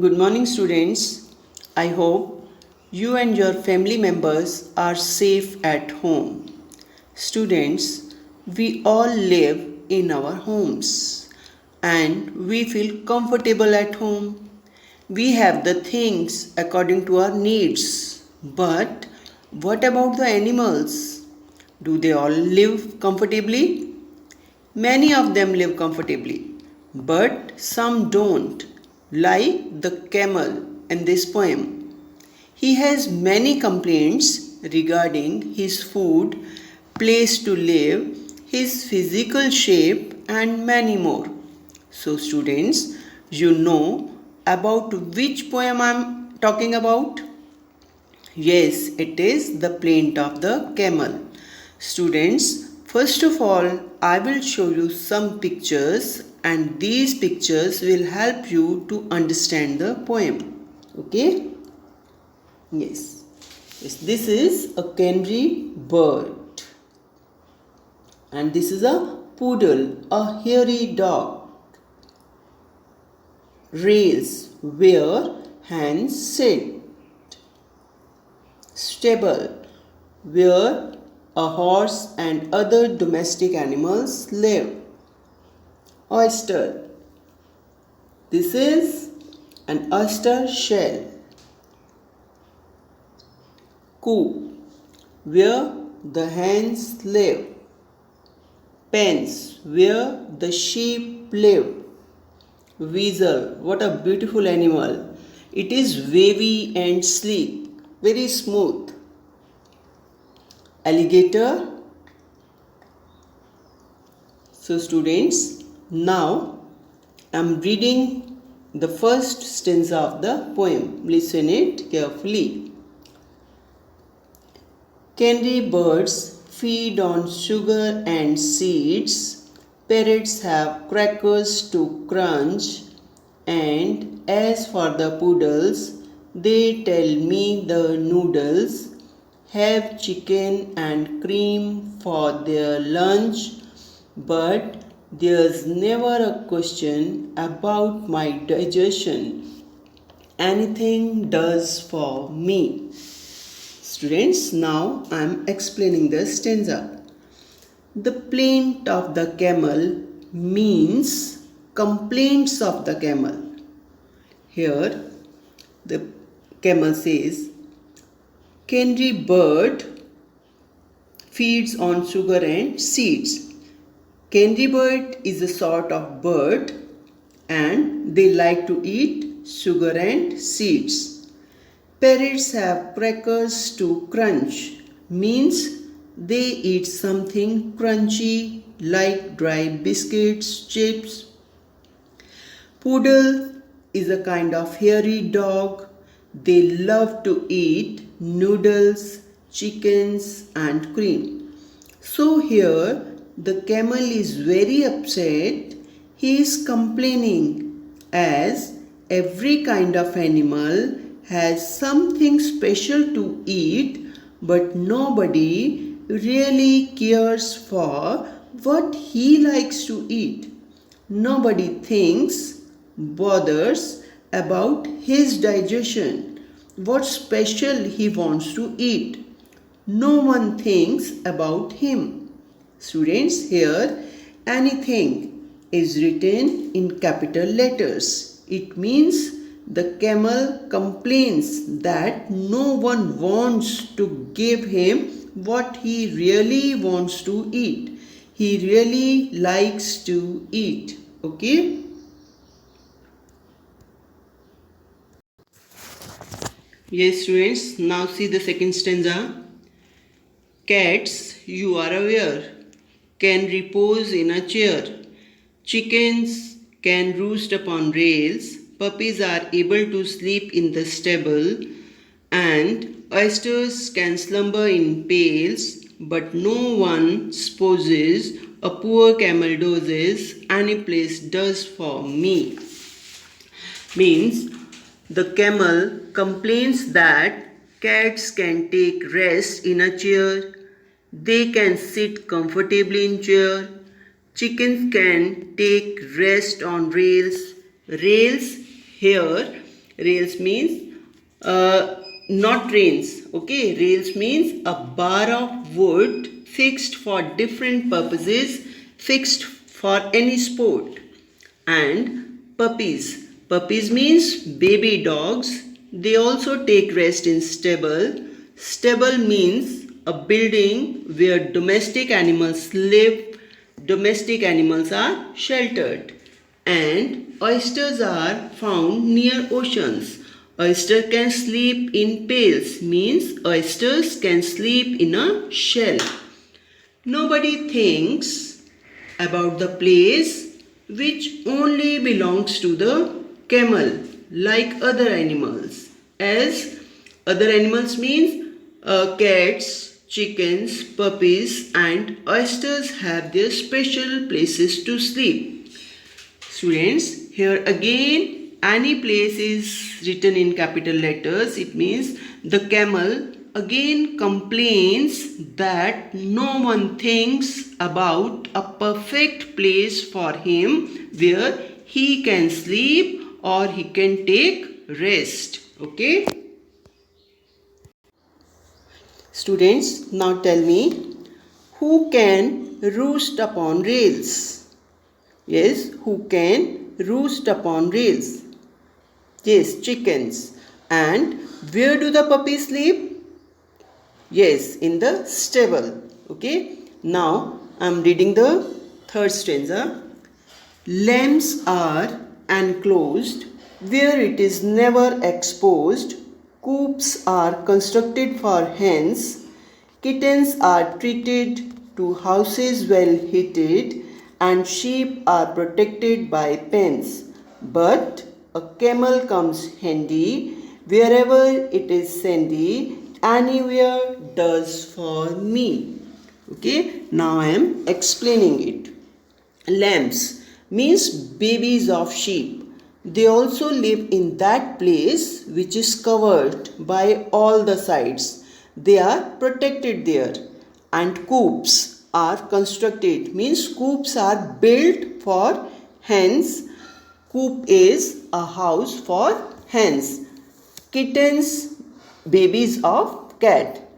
Good morning, students. I hope you and your family members are safe at home. Students, we all live in our homes and we feel comfortable at home. We have the things according to our needs. But what about the animals? Do they all live comfortably? Many of them live comfortably, but some don't, like the camel in this poem. He has many complaints regarding his food, place to live, his physical shape, and many more. So, students, you know about which poem I am talking about? Yes, it is the plaint of the camel. Students, first of all, I will show you some pictures and these pictures will help you to understand the poem. Okay? Yes. Yes, this is a canary bird and this is a poodle, a hairy dog. Rails where hens sit. Stable where a horse and other domestic animals live. Oyster. This is an oyster shell. Coop where the hens live. Pens where the sheep live. Weasel, what a beautiful animal. It is wavy and sleek, very smooth. Alligator. So students, now I am reading the first stanza of the poem. Listen it carefully. Canary birds feed on sugar and seeds. Parrots have crackers to crunch. And as for the poodles, they tell me the noodles have chicken and cream for their lunch, but there's never a question about my digestion. Anything does for me. Students, now I am explaining the stanza. The plaint of the camel means complaints of the camel. Here the camel says, canary bird feeds on sugar and seeds. Canary bird is a sort of bird and they like to eat sugar and seeds. Parrots have crackers to crunch, means they eat something crunchy like dry biscuits, chips. Poodle is a kind of hairy dog. They love to eat noodles, chickens and cream. So here the camel is very upset. He is complaining as every kind of animal has something special to eat, but nobody really cares for what he likes to eat. Nobody bothers about his digestion, what special he wants to eat. No one thinks about him. Students, here anything is written in capital letters. It means the camel complains that no one wants to give him what he really wants to eat. He really likes to eat. Okay? Yes, students, now see the second stanza. Cats, you are aware, can repose in a chair. Chickens can roost upon rails. Puppies are able to sleep in the stable. And oysters can slumber in pails. But no one supposes a poor camel dozes any place does for me. Means the camel complains that cats can take rest in a chair. They can sit comfortably in chair. Chickens can take rest on rails. Rails here Rails means not trains. Okay, rails means a bar of wood fixed for different purposes, fixed for any sport. And puppies. Puppies means baby dogs. They also take rest in stable. Stable means a building where domestic animals live. Domestic animals are sheltered. And oysters are found near oceans. Oyster can sleep in pails means oysters can sleep in a shell. Nobody thinks about the place which only belongs to the camel like other animals. As other animals means cats, chickens, puppies and oysters have their special places to sleep. Students, here again any place is written in capital letters. It means the camel again complains that no one thinks about a perfect place for him where he can sleep or he can take rest. Okay? Students, now tell me, who can roost upon rails? Yes, who can roost upon rails? Yes, chickens. And where do the puppies sleep? Yes, in the stable. Okay. Now I am reading the third stanza. Lambs are enclosed where it is never exposed. Coops are constructed for hens. Kittens are treated to houses well heated, and sheep are protected by pens. But a camel comes handy wherever it is sandy, anywhere does for me. Okay, now I am explaining it. Lambs means babies of sheep. They also live in that place which is covered by all the sides. They are protected there. And coops are constructed, means coops are built for hens. Coop is a house for hens. Kittens, babies of cat.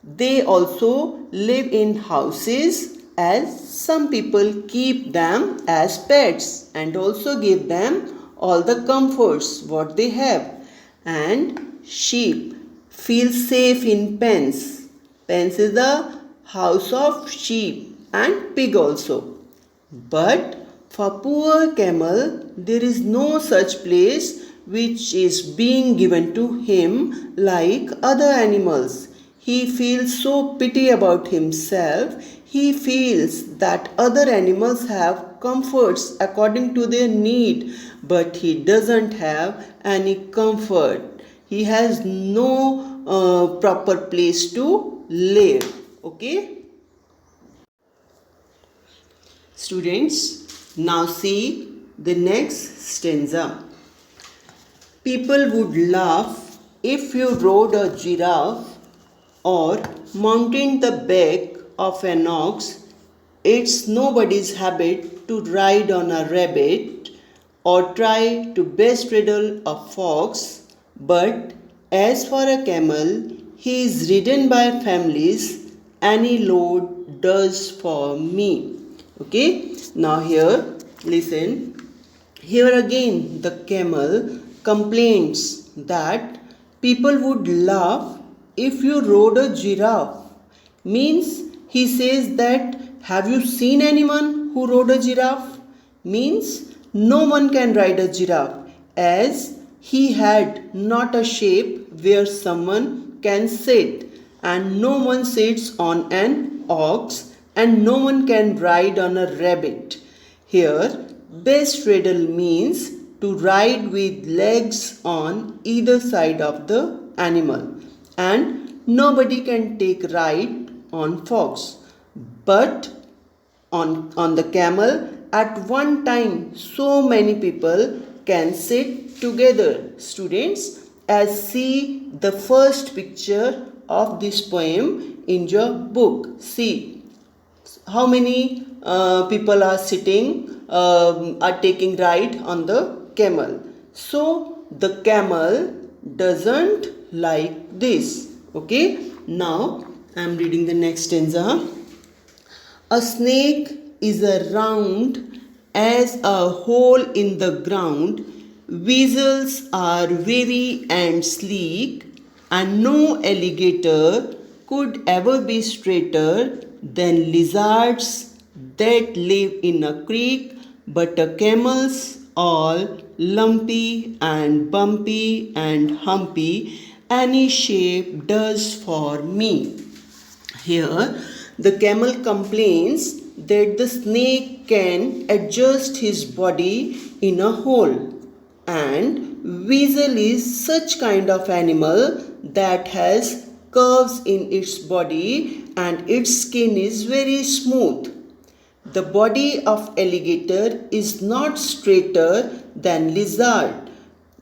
They also live in houses, as some people keep them as pets and also give them all the comforts what they have. And sheep feel safe in pens. Pens is the house of sheep and pig also. But for poor camel there is no such place which is being given to him like other animals. He feels so pity about himself. He feels that other animals have comforts according to their need, but he doesn't have any comfort. He has no proper place to live. Okay? Students, now see the next stanza. People would laugh if you rode a giraffe or mounted the back of an ox. It's nobody's habit to ride on a rabbit or try to bestraddle a fox. But as for a camel, he is ridden by families. Any load does for me. Okay, now here listen. Here again the camel complains that people would laugh if you rode a giraffe. Means he says that have you seen anyone who rode a giraffe? Means no one can ride a giraffe, as he had not a shape where someone can sit, and no one sits on an ox, and no one can ride on a rabbit. Here bestraddle means to ride with legs on either side of the animal, and nobody can take ride on fox. But on the camel at one time so many people can sit together. Students, as see the first picture of this poem in your book. See how many people are sitting, are taking ride on the camel. So the camel doesn't like this. Okay, now I am reading the next stanza. A snake is a round as a hole in the ground. Weasels are wavy and sleek, and no alligator could ever be straighter than lizards that live in a creek, but a camel's all lumpy and bumpy and humpy. Any shape does for me. Here, the camel complains that the snake can adjust his body in a hole, and weasel is such kind of animal that has curves in its body and its skin is very smooth. The body of alligator is not straighter than lizard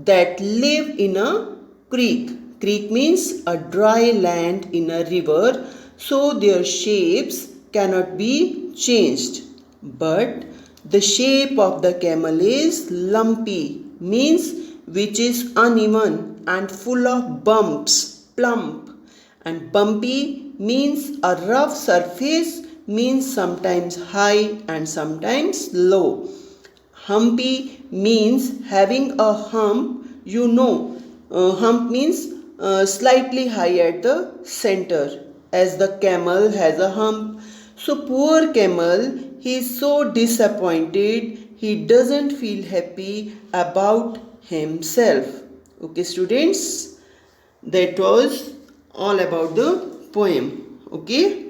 that live in a creek. Creek means a dry land in a river, so their shapes cannot be changed. But the shape of the camel is lumpy, means which is uneven and full of bumps, plump. And bumpy means a rough surface, means sometimes high and sometimes low. Humpy means having a hump, hump means slightly high at the center, as the camel has a hump. So poor camel, he is so disappointed, he doesn't feel happy about himself. Okay students, that was all about the poem. Okay.